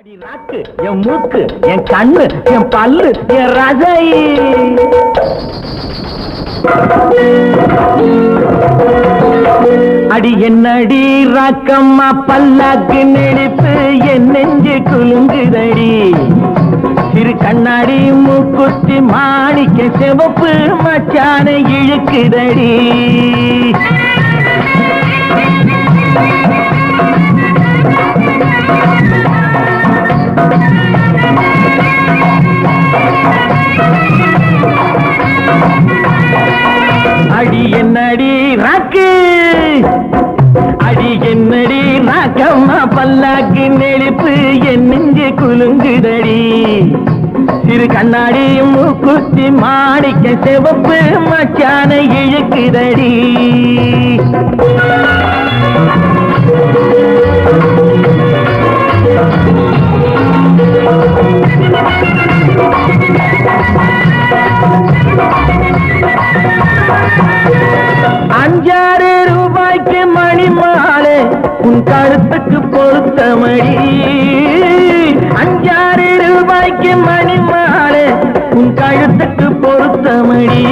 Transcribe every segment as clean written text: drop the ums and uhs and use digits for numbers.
அடி நாக்கு என் மூக்கு என் கண்ணு என் பல்லு என் ரசை அடி என்னடி ராக்கம்மா பல்லாக்கு நெளிப்பு என் நெஞ்சு குலுங்குதடி சிறு கண்ணாடி மூக்குத்தி மாணிக்க சிவப்பு மச்சான இழுக்குதடி அடி என்னடி ராக்கு அடி என்னடி ராக்கம்மா பல்லாக்கு நெளிப்பு என் நெஞ்சு குலுங்குதடி சிறு கண்ணாடி மூக்குத்தி மாணிக்க சிவப்பு மச்சான இழுக்குதடி அஞ்சாறு ரூபாய்க்கு மணி மாலை உன் கழுத்துக்கு பொருத்தமடி அஞ்சாறு ரூபாய்க்கு மணி மாலை உன் கழுத்துக்கு பொருத்தமடி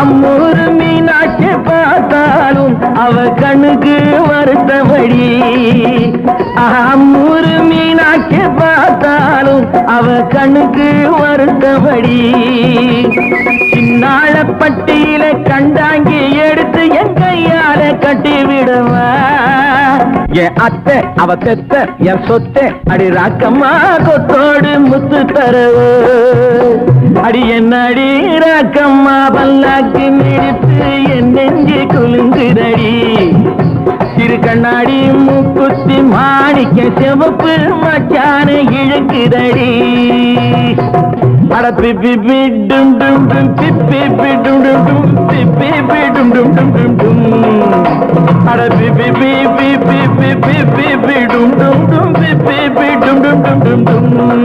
அம்மூரு மீனாட்சி பார்த்தாலும் அவ கண்ணுக்கு வருத்தமடி அம்மூரு மீனாட்சி பார்த்தாலும் அவ கண்ணுக்கு வருத்தமடி சின்னாளப்பட்டியில கண்டாங்கி எடுத்து என் கையால கட்டி விடுவா என் அத்தை அவ பெத்த என் சொத்தை அடி ராக்கம்மா கொத்தோடு முத்து தரவு அடி என்னடி ராக்கம்மா பல்லாக்கு நிறுத்து என் நெஞ்சு குலுங்குதடி சிறு கண்ணாடி மூக்குத்தி மாணிக்க சிவப்பு மச்சான இழுக்குதடி அட பிப்பி டும் டும் டும் பிப்பி டும் டும் டும் பிப்பி டும் டும் டும் டும் டும் அட பிப்பி பிப்பி பிப்பி பிப்பி டும் டும் டும் பிப்பி டும் டும் டும் டும் டும்